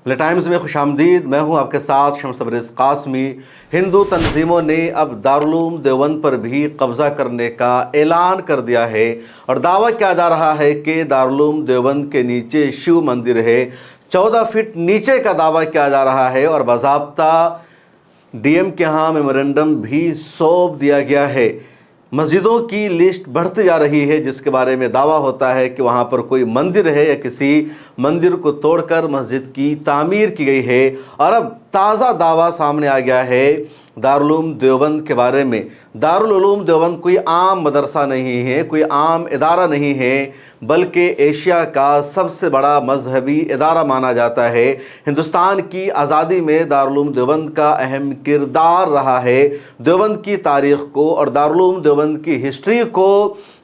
Times में खुशामदीद। मैं हूं आपके साथ शम्स तबरेज़ कासमी। हिंदू तंजीमों ने अब दारुल देवबंद पर भी कब्ज़ा करने का ऐलान कर दिया है और दावा किया जा रहा है कि दारुल देवबंद के नीचे शिव मंदिर है। 14 फीट नीचे का दावा किया जा रहा है और बाज़ाब्ता डीएम के यहाँ मेमोरेंडम भी सौंप दिया गया है। मस्जिदों की लिस्ट बढ़ती जा रही है जिसके बारे में दावा होता है कि वहाँ पर कोई मंदिर है या किसी मंदिर को तोड़कर मस्जिद की तामीर की गई है। और अब ताज़ा दावा सामने आ गया है दारुल देवबंद के बारे में। दारुल देवबंद कोई आम मदरसा नहीं है, कोई आम इदारा नहीं है, बल्कि एशिया का सबसे बड़ा मजहबी इदारा माना जाता है। हिंदुस्तान की आज़ादी में दारुल देवबंद का अहम किरदार रहा है। देवबंद की तारीख़ को और दारुल देवबंद की हिस्ट्री को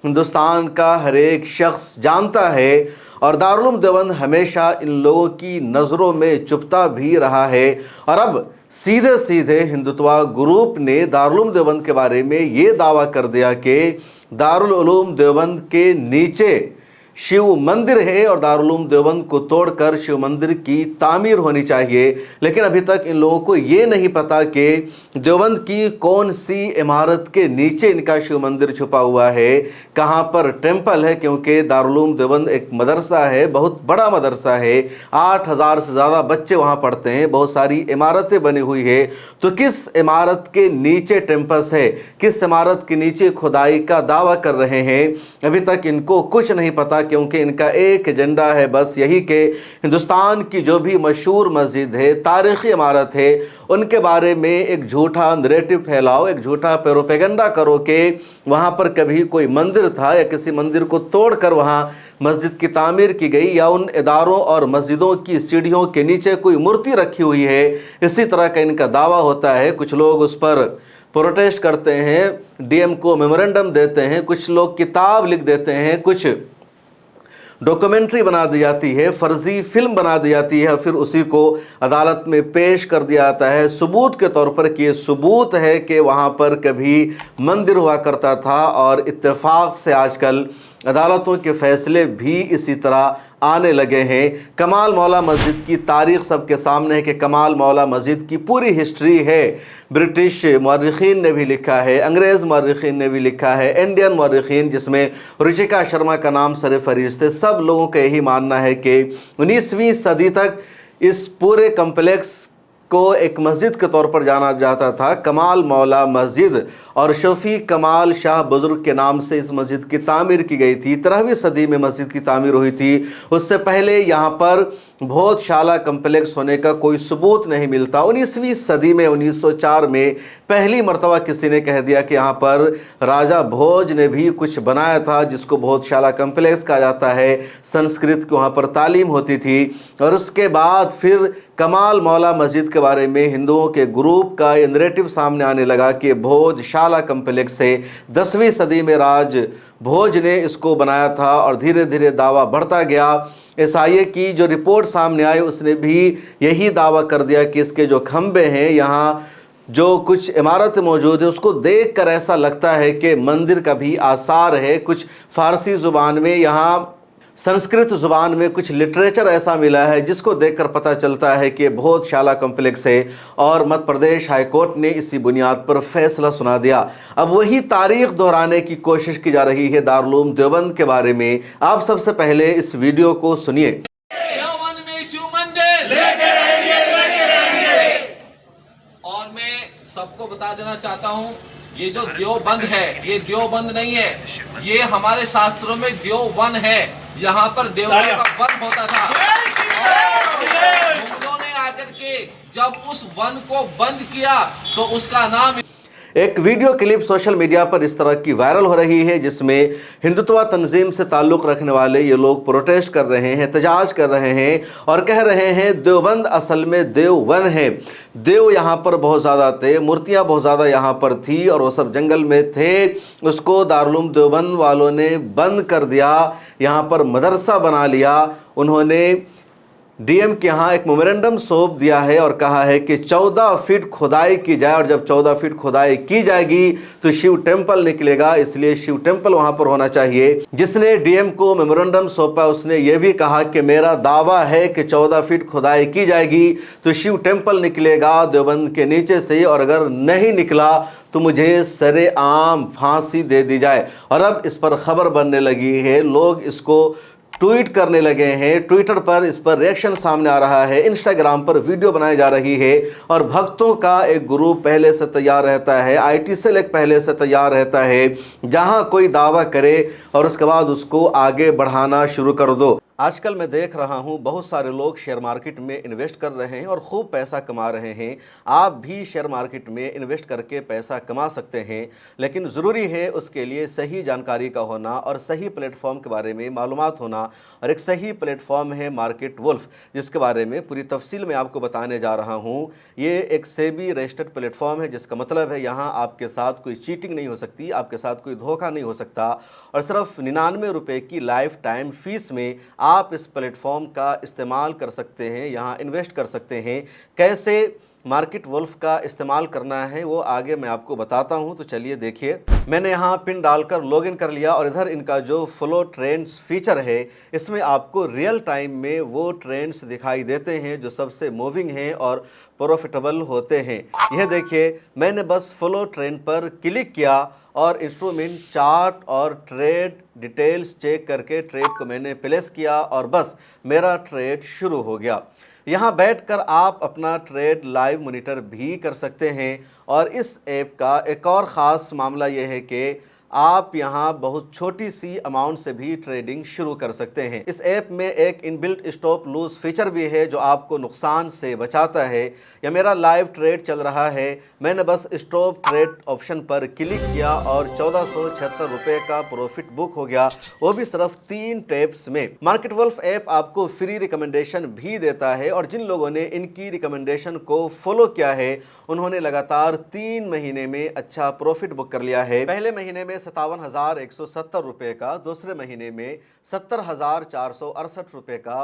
हिंदुस्तान का हर एक शख्स जानता है और दारुल देवबंद हमेशा इन लोगों की नज़रों में चुपता भी रहा है। और अब सीधे सीधे हिंदुत्वा ग्रुप ने दारुल देवबंद के बारे में ये दावा कर दिया कि दारुल देवबंद के नीचे शिव मंदिर है और दारुल देवबंद को तोड़कर शिव मंदिर की तामीर होनी चाहिए। लेकिन अभी तक इन लोगों को ये नहीं पता कि देवबंद की कौन सी इमारत के नीचे इनका शिव मंदिर छुपा हुआ है, कहाँ पर टेंपल है, क्योंकि दारुल देवबंद एक मदरसा है, बहुत बड़ा मदरसा है। 8000 से ज़्यादा बच्चे वहाँ पढ़ते हैं, बहुत सारी इमारतें बनी हुई है। तो किस इमारत के नीचे टेम्पस है, किस इमारत के नीचे खुदाई का दावा कर रहे हैं, अभी तक इनको कुछ नहीं पता, क्योंकि इनका एक एजेंडा है बस यही कि हिंदुस्तान की जो भी मशहूर मस्जिद है, तारीख़ी इमारत है, उनके बारे में एक झूठा नरेटिव फैलाओ, एक झूठा प्रोपेगेंडा करो कि वहाँ पर कभी कोई मंदिर था या किसी मंदिर को तोड़कर वहाँ मस्जिद की तामीर की गई या उन इदारों और मस्जिदों की सीढ़ियों के नीचे कोई मूर्ति रखी हुई है। इसी तरह का इनका दावा होता है। कुछ लोग उस पर प्रोटेस्ट करते हैं, डीएम को मेमोरेंडम देते हैं, कुछ लोग किताब लिख देते हैं, कुछ डॉक्यूमेंट्री बना दी जाती है, फर्जी फिल्म बना दी जाती है और फिर उसी को अदालत में पेश कर दिया जाता है सबूत के तौर पर कि ये सबूत है कि वहाँ पर कभी मंदिर हुआ करता था। और इत्तेफाक से आजकल अदालतों के फ़ैसले भी इसी तरह आने लगे हैं। कमाल मौला मस्जिद की तारीख़ सबके सामने है कि कमाल मौला मस्जिद की पूरी हिस्ट्री है। ब्रिटिश मौर्रिखीन ने भी लिखा है, अंग्रेज़ मौर्रिखीन ने भी लिखा है, इंडियन मौर्रिखीन जिसमें रुचिका शर्मा का नाम सर फहरिस्त है। सब लोगों का यही मानना है कि 19वीं सदी तक इस पूरे कम्प्लेक्स को एक मस्जिद के तौर पर जाना जाता था, कमाल मौला मस्जिद, और शफी कमाल शाह बुजुर्ग के नाम से इस मस्जिद की तामीर की गई थी। 13वीं सदी में मस्जिद की तामीर हुई थी। उससे पहले यहाँ पर भोजशाला कम्प्लेक्स होने का कोई सबूत नहीं मिलता। 19वीं सदी में 1904 में पहली मर्तबा किसी ने कह दिया कि यहाँ पर राजा भोज ने भी कुछ बनाया था जिसको भोजशाला कम्प्लेक्स कहा जाता है। संस्कृत की वहाँ पर तालीम होती थी। और उसके बाद फिर कमाल मौला मस्जिद के बारे में हिंदुओं के ग्रुप का ये नरेटिव सामने आने लगा कि भोजशाला कम्प्लेक्स से 10वीं सदी में राज भोज ने इसको बनाया था और धीरे धीरे दावा बढ़ता गया। एसआईए की जो रिपोर्ट सामने आई उसने भी यही दावा कर दिया कि इसके जो खंबे हैं, यहाँ जो कुछ इमारत मौजूद है, उसको देखकर ऐसा लगता है कि मंदिर का भी आसार है। कुछ फ़ारसी ज़ुबान में, यहाँ संस्कृत ज़ुबान में कुछ लिटरेचर ऐसा मिला है जिसको देखकर पता चलता है कि भोजशाला कम्प्लेक्स है। और मध्य प्रदेश हाई कोर्ट ने इसी बुनियाद पर फैसला सुना दिया। अब वही तारीख़ दोहराने की कोशिश की जा रही है दारुल देवबंद के बारे में। आप सबसे पहले इस वीडियो को सुनिए। देवबंद में शिव मंदिर लेके रहेंगे। और मैं सबको बता देना चाहता हूँ, ये जो देवबंद है ये देवबंद नहीं है, ये हमारे शास्त्रों में देववन है। यहाँ पर देवता का वन होता था। मुगलों ने आकर के जब उस वन को बंद किया तो उसका नाम एक वीडियो क्लिप सोशल मीडिया पर इस तरह की वायरल हो रही है जिसमें हिंदुत्व तंजीम से ताल्लुक़ रखने वाले ये लोग प्रोटेस्ट कर रहे हैं, एहतजाज कर रहे हैं और कह रहे हैं देवबंद असल में देववन है। देव यहाँ पर बहुत ज़्यादा थे, मूर्तियाँ बहुत ज़्यादा यहाँ पर थी और वो सब जंगल में थे। उसको दारुल देवबंद वालों ने बंद कर दिया, यहाँ पर मदरसा बना लिया। उन्होंने डीएम के यहाँ एक मेमोरेंडम सौंप दिया है और कहा है कि 14 फीट खुदाई की जाए, और जब 14 फीट खुदाई की जाएगी तो शिव टेम्पल निकलेगा, इसलिए शिव टेम्पल वहां पर होना चाहिए। जिसने डीएम को मेमोरेंडम सौंपा उसने ये भी कहा कि मेरा दावा है कि 14 फीट खुदाई की जाएगी तो शिव टेम्पल निकलेगा देवबंद के नीचे से, और अगर नहीं निकला तो मुझे सरेआम फांसी दे दी जाए। और अब इस पर खबर बनने लगी है, लोग इसको ट्वीट करने लगे हैं, ट्विटर पर इस पर रिएक्शन सामने आ रहा है, इंस्टाग्राम पर वीडियो बनाई जा रही है, और भक्तों का एक ग्रुप पहले से तैयार रहता है, आईटी सेल एक पहले से तैयार रहता है, जहां कोई दावा करे और उसके बाद उसको आगे बढ़ाना शुरू कर दो। आजकल मैं देख रहा हूं बहुत सारे लोग शेयर मार्केट में इन्वेस्ट कर रहे हैं और खूब पैसा कमा रहे हैं। आप भी शेयर मार्केट में इन्वेस्ट करके पैसा कमा सकते हैं, लेकिन ज़रूरी है उसके लिए सही जानकारी का होना और सही प्लेटफॉर्म के बारे में मालूमात होना। और एक सही प्लेटफॉर्म है मार्केट वुल्फ, जिसके बारे में पूरी तफसील में आपको बताने जा रहा हूँ। ये एक सेबी रजिस्टर्ड प्लेटफॉर्म है, जिसका मतलब है यहाँ आपके साथ कोई चीटिंग नहीं हो सकती, आपके साथ कोई धोखा नहीं हो सकता, और सिर्फ 99 रुपये की लाइफ टाइम फीस में आप इस प्लेटफॉर्म का इस्तेमाल कर सकते हैं, यहाँ इन्वेस्ट कर सकते हैं। कैसे मार्केट वुल्फ का इस्तेमाल करना है वो आगे मैं आपको बताता हूं, तो चलिए देखिए। मैंने यहाँ पिन डालकर लॉगिन कर लिया, और इधर इनका जो फ्लो ट्रेंड्स फीचर है इसमें आपको रियल टाइम में वो ट्रेंड्स दिखाई देते हैं जो सबसे मूविंग हैं और प्रॉफिटेबल होते हैं। यह देखिए, मैंने बस फ्लो ट्रेंड पर क्लिक किया और इंस्ट्रूमेंट चार्ट और ट्रेड डिटेल्स चेक करके ट्रेड को मैंने प्लेस किया और बस मेरा ट्रेड शुरू हो गया। यहाँ बैठकर आप अपना ट्रेड लाइव मॉनिटर भी कर सकते हैं। और इस ऐप का एक और ख़ास मामला यह है कि आप यहाँ बहुत छोटी सी अमाउंट से भी ट्रेडिंग शुरू कर सकते हैं। इस ऐप में एक इनबिल्ट स्टॉप लूज फीचर भी है जो आपको नुकसान से बचाता है। यह मेरा लाइव ट्रेड चल रहा है, मैंने बस स्टॉप ट्रेड ऑप्शन पर क्लिक किया और 1476 रुपये का प्रॉफिट बुक हो गया, वो भी सिर्फ 3 टैप्स में। मार्केट वुल्फ ऐप आपको फ्री रिकमेंडेशन भी देता है, और जिन लोगों ने इनकी रिकमेंडेशन को फॉलो किया है उन्होंने लगातार 3 महीने में अच्छा प्रॉफिट बुक कर लिया है। पहले महीने में 57,170 रुपये का, दूसरे महीने में 70,468 रुपये का,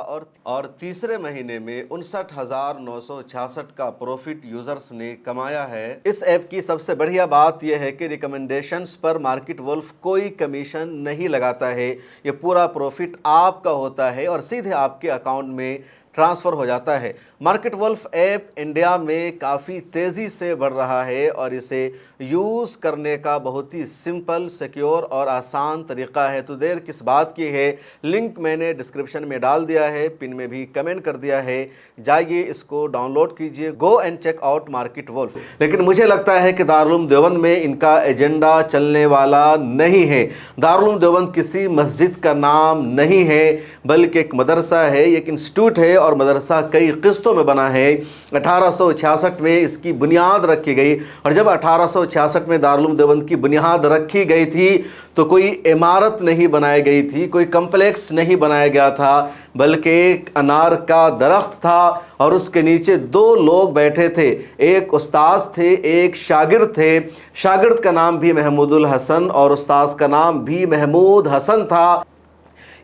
और तीसरे महीने में 59,966 का प्रॉफिट यूजर्स ने कमाया है। इस ऐप की सबसे बढ़िया बात यह है कि रिकमेंडेशंस पर मार्केट वुल्फ कोई कमीशन नहीं लगाता है, ये पूरा प्रॉफिट आपका होता है और सीधे आपके अकाउंट में ट्रांसफ़र हो जाता है। मार्केट वुल्फ ऐप इंडिया में काफ़ी तेज़ी से बढ़ रहा है, और इसे यूज़ करने का बहुत ही सिंपल, सिक्योर और आसान तरीक़ा है। तो देर किस बात की है, लिंक मैंने डिस्क्रिप्शन में डाल दिया है, पिन में भी कमेंट कर दिया है, जाइए इसको डाउनलोड कीजिए। Go and check out Market Wolf. लेकिन मुझे लगता है कि दारुल देवबंद में इनका एजेंडा चलने वाला नहीं है। दारुल देवबंद किसी मस्जिद का नाम नहीं है, बल्कि एक मदरसा है, एक इंस्टीट्यूट है, और मदरसा कई किस्तों में बना है। 1866 में इसकी बुनियाद रखी गई, और जब 1866 में दारुल देवबंद की बुनियाद रखी गई थी तो कोई इमारत नहीं बनाई गई थी, कोई कम्प्लेक्स नहीं बनाया गया था, बल्कि एक अनार का दरख्त था और उसके नीचे 2 लोग बैठे थे, एक उस्ताद थे, एक शागिर्द थे। शागिर्द का नाम भी महमूदुल हसन और उस्ताद का नाम भी महमूद हसन था।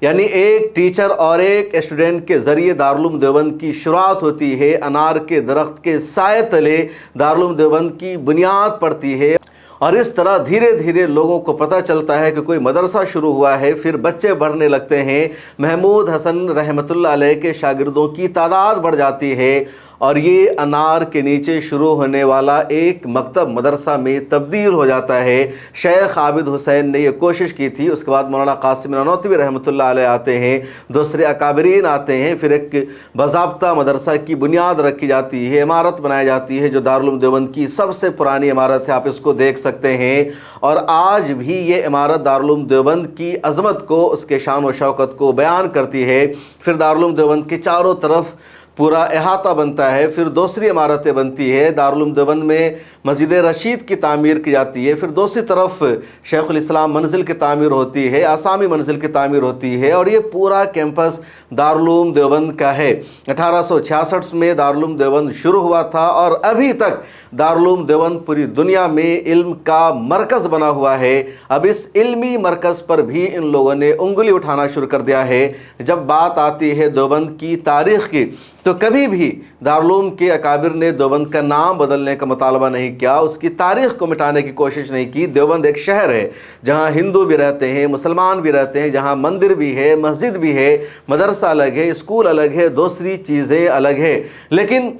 यानी एक टीचर और एक स्टूडेंट के ज़रिए दारुल देवबंद की शुरुआत होती है। अनार के दरख्त के साए तले दारुल देवबंद की बुनियाद पड़ती है, और इस तरह धीरे धीरे लोगों को पता चलता है कि कोई मदरसा शुरू हुआ है, फिर बच्चे बढ़ने लगते हैं। महमूद हसन रहमतुल्लाह अलैह के शागिर्दों की तादाद बढ़ जाती है, और ये अनार के नीचे शुरू होने वाला एक मकतब मदरसा में तब्दील हो जाता है। शेख आबिद हुसैन ने ये कोशिश की थी, उसके बाद मौलाना कासिम ननौतवी रहमतुल्लाह अलैह आते हैं, दूसरे अकाबरीन आते हैं, फिर एक बाज़ाब्ता मदरसा की बुनियाद रखी जाती है, इमारत बनाई जाती है जो दारुल देवबंद की सबसे पुरानी इमारत है, आप इसको देख सकते हैं। और आज भी ये इमारत दारुल देवबंद की अज़मत को, उसके शान व शौकत को बयान करती है। फिर दारुल देवबंद के चारों तरफ पूरा अहाता बनता है, फिर दूसरी इमारतें बनती है, दारुल देवबंद में मस्जिद रशीद की तामीर की जाती है, फिर दूसरी तरफ शेखुल इस्लाम मंजिल की तामीर होती है, आसामी मंजिल की तामीर होती है, और ये पूरा कैंपस दारुल देवबंद का है। 1866 में दारुल देवबंद शुरू हुआ था और अभी तक दारुल देवबंद पूरी दुनिया में इल्म का मरकज़ बना हुआ है। अब इस इल्मी मरकज़ पर भी इन लोगों ने उंगली उठाना शुरू कर दिया है। जब बात आती है देवबंद की तारीख़ की, तो कभी भी दारुल के अकाबिर ने देवबंद का नाम बदलने का मुतालबा नहीं किया, उसकी तारीख़ को मिटाने की कोशिश नहीं की। देवबंद एक शहर है जहाँ हिंदू भी रहते हैं, मुसलमान भी रहते हैं, जहाँ मंदिर भी है, मस्जिद भी है, मदरसा अलग है, स्कूल अलग है, दूसरी चीज़ें अलग है। लेकिन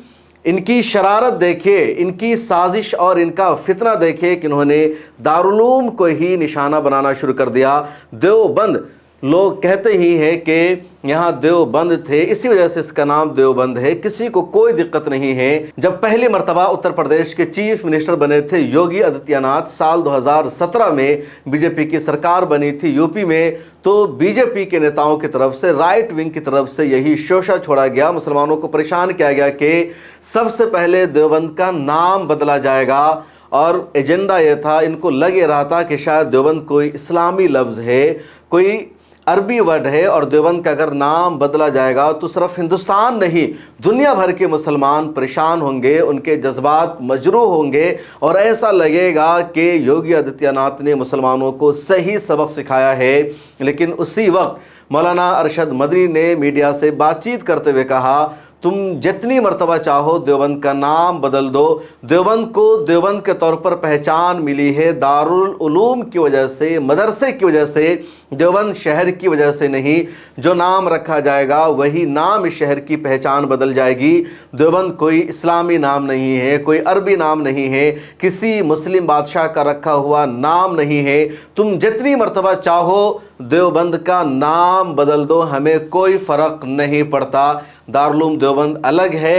इनकी शरारत देखिए, इनकी साजिश और इनका फितना देखिए कि इन्होंने दारुल को ही निशाना बनाना शुरू कर दिया। देवबंद लोग कहते ही हैं कि यहाँ देवबंद थे, इसी वजह से इसका नाम देवबंद है, किसी को कोई दिक्कत नहीं है। जब पहली मर्तबा उत्तर प्रदेश के चीफ मिनिस्टर बने थे योगी आदित्यनाथ, साल 2017 में बीजेपी की सरकार बनी थी यूपी में, तो बीजेपी के नेताओं की तरफ से, राइट विंग की तरफ से यही शोषा छोड़ा गया, मुसलमानों को परेशान किया गया कि सबसे पहले देवबंद का नाम बदला जाएगा। और एजेंडा यह था, इनको लग रहा था कि शायद देवबंद कोई इस्लामी लफ्ज़ है, कोई अरबी वर्ड है, और देवबंद का अगर नाम बदला जाएगा तो सिर्फ हिंदुस्तान नहीं दुनिया भर के मुसलमान परेशान होंगे, उनके जज्बात मजरूह होंगे, और ऐसा लगेगा कि योगी आदित्यनाथ ने मुसलमानों को सही सबक सिखाया है। लेकिन उसी वक्त मौलाना अरशद मदनी ने मीडिया से बातचीत करते हुए कहा, तुम जितनी मर्तबा चाहो देवबंद का नाम बदल दो, देवबंद को देवबंद के तौर पर पहचान मिली है दारुल उलूम की वजह से, मदरसे की वजह से, देवबंद शहर की वजह से नहीं। जो नाम रखा जाएगा वही नाम इस शहर की पहचान बदल जाएगी। देवबंद कोई इस्लामी नाम नहीं है, कोई अरबी नाम नहीं है, किसी मुस्लिम बादशाह का रखा हुआ नाम नहीं है। तुम जितनी मर्तबा चाहो देवबंद का नाम बदल दो, हमें कोई फ़र्क नहीं पड़ता। दारुल देवबंद अलग है,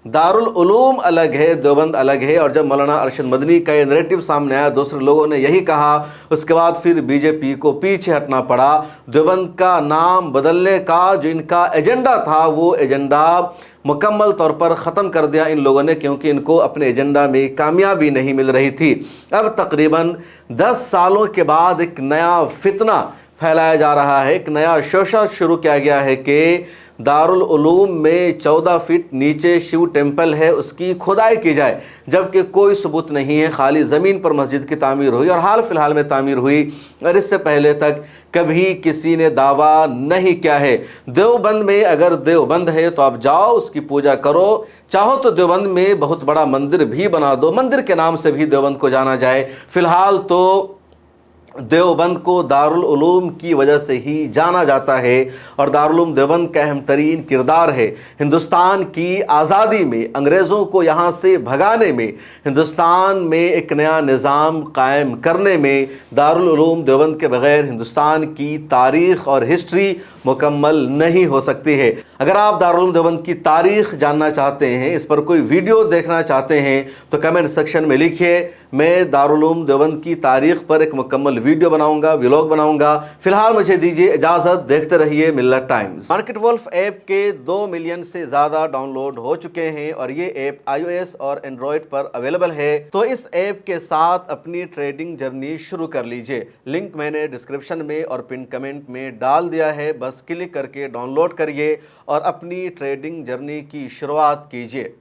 दारुल उलूम अलग है, देवबंद अलग है। और जब मौलाना अरशद मदनी का ये नैरेटिव सामने आया, दूसरे लोगों ने यही कहा, उसके बाद फिर बीजेपी को पीछे हटना पड़ा। देवबंद का नाम बदलने का जो इनका एजेंडा था, वो एजेंडा मुकम्मल तौर पर ख़त्म कर दिया इन लोगों ने, क्योंकि इनको अपने एजेंडा में कामयाबी नहीं मिल रही थी। अब तकरीबन 10 सालों के बाद एक नया फितना फैलाया जा रहा है, एक नया शोषा शुरू किया गया है कि दारुल उलूम में 14 फीट नीचे शिव टेम्पल है, उसकी खुदाई की जाए, जबकि कोई सबूत नहीं है। खाली ज़मीन पर मस्जिद की तामीर हुई और हाल फिलहाल में तामीर हुई, और इससे पहले तक कभी किसी ने दावा नहीं किया है। देवबंद में अगर देवबंद है तो आप जाओ, उसकी पूजा करो, चाहो तो देवबंद में बहुत बड़ा मंदिर भी बना दो, मंदिर के नाम से भी देवबंद को जाना जाए। फिलहाल तो देवबंद को दारुल उलूम की वजह से ही जाना जाता है, और दारुल उलूम देवबंद का अहम तरीन किरदार है हिंदुस्तान की आज़ादी में, अंग्रेज़ों को यहाँ से भगाने में, हिंदुस्तान में एक नया निज़ाम कायम करने में। दारुल उलूम देवबंद के बग़ैर हिंदुस्तान की तारीख़ और हिस्ट्री मुकम्मल नहीं हो सकती है। अगर आप दारुल उलूम देवबंद की तारीख़ जानना चाहते हैं, इस पर कोई वीडियो देखना चाहते हैं, तो कमेंट सेक्शन में लिखिए। मैं दारुल उलूम देवबंद की तारीख़ पर एक मुकम्मल वीडियो बनाऊंगा, व्लॉग बनाऊंगा। फिलहाल मुझे दीजिए इजाज़त, देखते रहिए मिल्लत टाइम्स। मार्केट वुल्फ ऐप के 2 मिलियन से ज़्यादा डाउनलोड हो चुके हैं, और ये ऐप iOS और एंड्रॉयड पर अवेलेबल है। तो इस ऐप के साथ अपनी ट्रेडिंग जर्नी शुरू कर लीजिए। लिंक मैंने डिस्क्रिप्शन में और पिन कमेंट में डाल दिया है, बस क्लिक करके डाउनलोड करिए और अपनी ट्रेडिंग जर्नी की शुरुआत कीजिए।